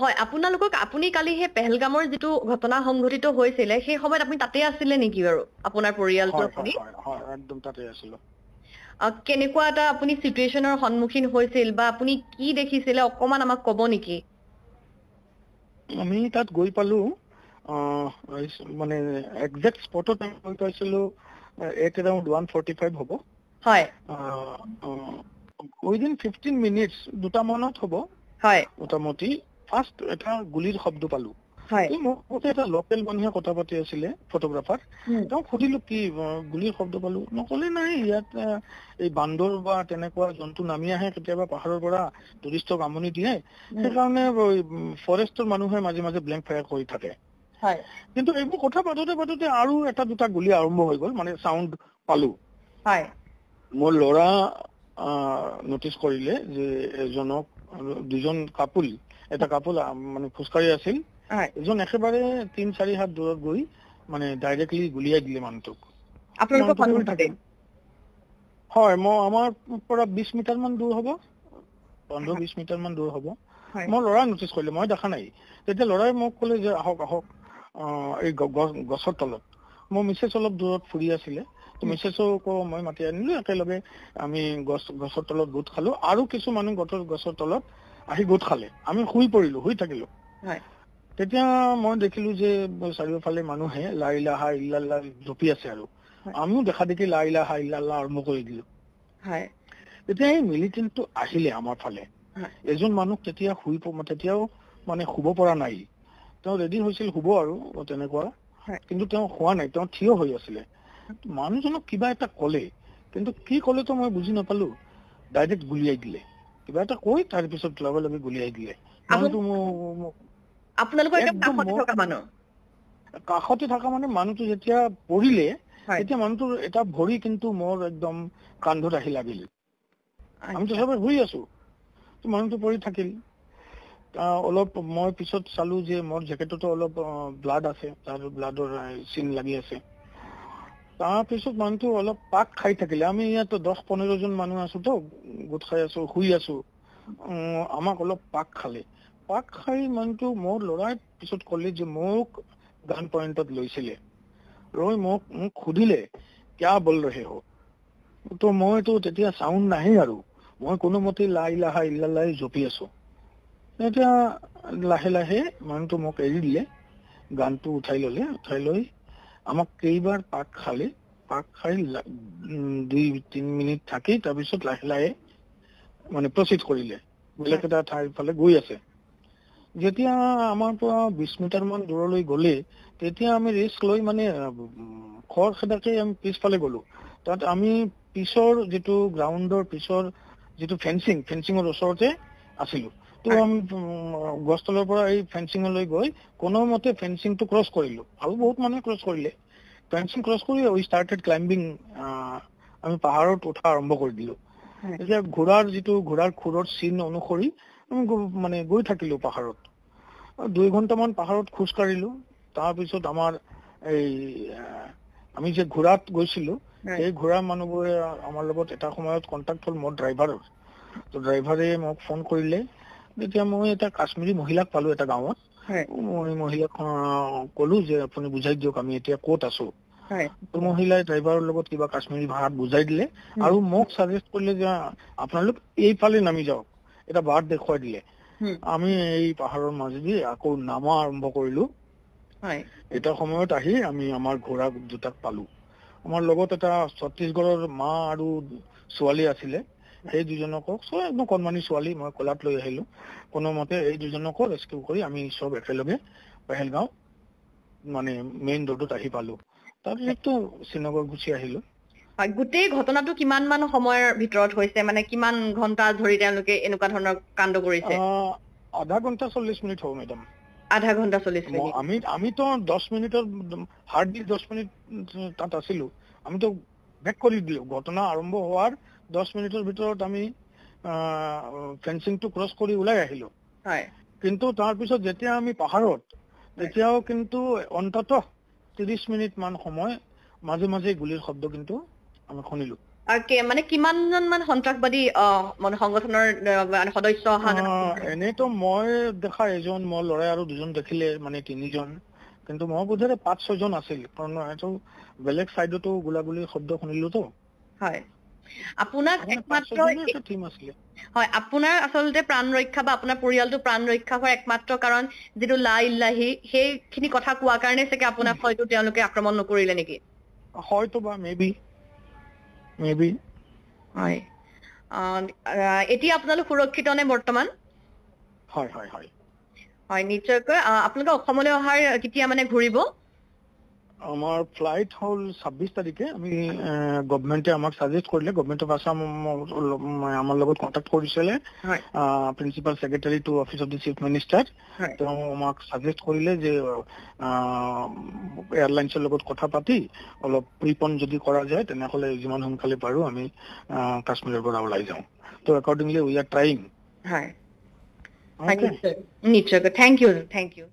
হয় আপোনালোকক আপুনি কালি সেই পেহেলগামৰ যিটো ঘটনা সংঘটিত হৈছিলে সেই সময়ত আপুনি তাতে আছিলে নেকি বাৰু আপোনাৰ পৰিয়ালটো হয় আপুনি হয় হয় একদম তাতে আছিলো কেনেকুৱা এটা আপুনি সিচুৱেশনৰ সন্মুখীন হৈছিল বা আপুনি কি দেখিছিলে অকমান আমাক ক'ব নেকি আমি তাত গৈ পালো মানে এক্সাক্ট স্পটত আমি গৈ পাইছিলো এট এৰাউণ্ড 1:45 হ'ব হয় উইদিন 15 মিনিটছ দুটা মানত হ'ব হয় মোটামুটি ফাৰ্ষ্ট এটা গুলিৰ শব্দ পালো হয় মোক এটা লোকেল মানুহে কথা পাতি আছিলে ফটোগ্ৰাফাৰ তেওঁ সুধিলো কি গুলিৰ শব্দ পালো নকলে নাই ইয়াত এই বান্দৰ বা তেনেকুৱা জন্তু নামি আহে কেতিয়াবা পাহাৰৰ পৰা টুৰিষ্টক আমনি দিয়ে সেইকাৰণে ফৰেষ্টৰ মানুহে মাজে মাজে ব্লেংক ফায়াৰ কৰি থাকে হয় কিন্তু এইবোৰ কথা পাতোতে আৰু এটা দুটা গুলি আৰম্ভ হৈ গ'ল মানে সাউন্ড পালো হয় মোৰ ল'ৰা নটিচ কৰিলে যে এজনক দুজন কাপুল এটা কাপুল মানে খুচকাৰি আছিল এজন একেবাৰে 3-4 হাত দূৰত গৈ মানে ডাইৰেক্টলি গুলিয়াই দিলে মানুহটোক আপোনালোকৰ সন্মুখতে হয় আমাৰ পৰা 20 মিটাৰ মান দূৰ হ'ব 15-20 মিটাৰ মান দূৰ হ'ব মই ল'ৰা নটিচ কৰিলে মই দেখা নাই তেতিয়া ল'ৰাই মোক ক'লে যে আহক আহক এই গছৰ তলত মই মিছেছ অলপ দূৰত ফুৰি আছিলে তো মিছেছক মই মাতি আনিলো একেলগে আমি গছৰ তলত গোট খালো আৰু কিছু মানুহ গছৰ তলত আহি গোট খালে আমি শুই থাকিলো তেতিয়া মই দেখিলো যে চাৰিওফালে মানুহে লা ইলাহা ইল্লাল্লাহ জপি আছে আৰু আমিও দেখা দেখি লা ইলাহা ইল্লাল্লাহ আৰম্ভ কৰি দিলো তেতিয়া এই মিলিটেণ্টটো আহিলে আমাৰ ফালে এজন মানুহ তেতিয়াও মানে শুব পৰা নাই তেওঁ ৰেডি হৈছিল শুব আৰু তেনেকুৱা কিন্তু তেওঁ হোৱা নাই তেওঁ থিয় হৈ আছিলে মানুহজনক কিবা এটা ক'লে কিন্তু কি ক'লে তো মই বুজি নাপালো ডাইৰেক্ট গুলিয়াই দিলে কিবা এটা কৈ তাৰ পিছত লগে লগে গুলিয়াই দিলে আপোনালোকৰ কাষতে থকা মানে মানুহটো যেতিয়া পৰিলে তেতিয়া মানুহটোৰ এটা ভৰি কিন্তু মোৰ একদম কান্ধত আহি লাগিল আমিতো সবে শুই আছো মানুহটো পৰি থাকিল অলপ মই পিছত চালো যে মোৰ জেকেটতো অলপ ব্লাড আছে তাৰ ব্লাডৰ চিন লাগি আছে তাৰ পিছত মানুহটো অলপ পাক খাই থাকিলে আমি ইয়াত 10-15 জন মানুহ আছো তো গোট খাই আছো শুই আছো আমাক অলপ পাক খাই মানুহটো মোৰ ল'ৰাই পিছত ক'লে যে মোক গান পইণ্টত লৈছিলে মোক সুধিলে কিয়া বল ৰহে হো তো মইতো তেতিয়া সাউন্ড নাহে আৰু মই কোনোমতে লা ইলাহা ইল্লাল্লাহ জপি আছো এতিয়া লাহে লাহে মানুহটো মোক এৰি দিলে গানটো উঠাই লৈ আমাক কেইবাৰ পাক খাই 2-3 মিনিট থাকি তাৰপিছত লাহে লাহে মানে প্ৰচিড কৰিলে বেলেগ এটা ঠাইৰ ফালে গৈ আছে যেতিয়া আমাৰ পৰা 20 মিটাৰ মান দূৰলৈ গ'লে তেতিয়া আমি ৰিস্ক লৈ মানে খৰ খেদাকে আমি পিছফালে গ'লো তাত আমি পিছৰ যেটো গ্ৰাউণ্ডৰ পিছৰ যেটো ফেন্সিঙৰ ওচৰতে আছিলো তো আমি গছতলৰ পৰা এই ফেন্সিঙলৈ গৈ কোনোমতে ফেন্সিংটো ক্ৰছ কৰিলো আৰু বহুত মানুহে ক্ৰছ কৰিলে ফেন্সিং ক্ৰছ কৰি উই ষ্টাৰ্টেড ক্লাইম্বিং আমি পাহাৰত উঠা আৰম্ভ কৰি দিলো এতিয়া ঘোঁৰাৰ খুৰৰ চিন অনুসৰি আমি মানে গৈ থাকিলো পাহাৰত 2 ঘন্টামান পাহাৰত খোজ কাঢ়িলো তাৰ পিছত আমাৰ এই আমি যে ঘোঁৰাত গৈছিলো এই ঘোঁৰা মানুহবোৰে আমাৰ লগত এটা সময়ত কন্টাক্ট হ'ল মোৰ ড্ৰাইভাৰৰ তো ড্ৰাইভাৰে মোক ফোন কৰিলে তেতিয়া মই এটা কাশ্মীৰী মহিলাক পালো এটা গাঁৱত মই মহিলাক ক'লো যে আপুনি বুজাই দিয়ক আমি এতিয়া ক'ত আছো তো মহিলাই ড্ৰাইভাৰৰ লগত কিবা কাশ্মীৰী ভাষাত বুজাই দিলে আৰু মোক সাজেষ্ট কৰিলে যে আপোনালোক এইফালে নামি যাওক এটা বাট দেখুৱাই দিলে আমি এই পাহাৰৰ মাজেদি আকৌ নামা আৰম্ভ কৰিলো এটা সময়ত আহি আমি আমাৰ ঘোঁৰা দুটাক পালো আমাৰ লগত এটা ছত্তীশগড়ৰ মা আৰু ছোৱালী আছিলে এই দুজনকো একদম কণমানি ছোৱালী মই কলাত লৈ আহিলো কোনোমতে এই দুজনকো ৰেস্কিউ কৰি আমি সব একেলগে পেহেলগাঁও মানে মেইন ৰোডত আহি পালো তাৰপিছতো শ্ৰীনগৰ গুচি আহিলো গোটেই ঘটনাটো কিমান মান সময়ৰ ভিতৰত হৈছে মানে কিমান ঘন্টা ধৰি তেওঁলোকে এনেকুৱা ধৰণৰ কাণ্ড কৰিছে আধা ঘন্টা 40 মিনিট হ'ব মেডাম আধা ঘন্টা 40 মিনিট আমিতো 10 মিনিটৰ হাৰ্ডলি 10 মিনিট তাত আছিলো আমিতো বেক কৰি দিলো ঘটনা আৰম্ভ হোৱাৰ 10 মিনিটৰ ভিতৰত আমি ফেন্সিংটো ক্ৰছ কৰি ওলাই আহিলো কিন্তু তাৰ পিছত যেতিয়া আমি পাহাৰত তেতিয়াও কিন্তু অন্তত 30 মিনিট মান সময় মাজে মাজে গুলিৰ শব্দ কিন্তু আমি শুনিলো মানে কিমানজন মান সন্ত্ৰাসবাদী মানে সংগঠনৰ মানে সদস্য অহা এনেতো মই দেখা এজন, মই ল'ৰাই আৰু দুজন দেখিলে, মানে 3জন, কিন্তু মই বোধেৰে 5-6 জন আছিল, কাৰণ এইটো বেলেগ চাইডতো গোলাগুলিৰ শব্দ শুনিলোতো। হয়, আপোনাক একমাত্ৰ টিম আছিলে। হয়, আপোনাৰ আচলতে প্ৰাণ ৰক্ষা বা আপোনাৰ পৰিয়ালটো প্ৰাণ ৰক্ষা হোৱাৰ একমাত্ৰ কাৰণ যিটো লা ইলাহি সেইখিনি কথা কোৱাৰ কাৰণে চাগে আপোনাক হয়তো তেওঁলোকে আক্ৰমণ নকৰিলে নেকি? হয়তো বা মেবি। হয়, এতিয়া আপোনালোক সুৰক্ষিত নে বৰ্তমান? হয়, নিশ্চয়কৈ। আপোনালোকে অসমলৈ অহাৰ কেতিয়া মানে ঘূৰিব? আমাৰ ফ্লাইট হ'ল 26 তাৰিখে। আমি গভৰ্ণমেণ্টে আমাক সাজেষ্ট কৰিলে, গভৰ্ণমেণ্ট অফ আছাম আমাৰ লগত কণ্টেক্ট কৰিছিলে, principal secretary to office of the chief minister. তেওঁ আমাক সাজেষ্ট কৰিলে যে এয়াৰলাইন্সৰ লগত কথা পাতি অলপ প্ৰিপন যদি কৰা যায় তেনেহ'লে যিমান সোনকালে পাৰো আমি কাশ্মীৰৰ পৰা ওলাই যাওঁ। তো একৰ্ডিংলি উই আৰ ট্ৰাইং। হয়, নিশ্চয়। Thank U.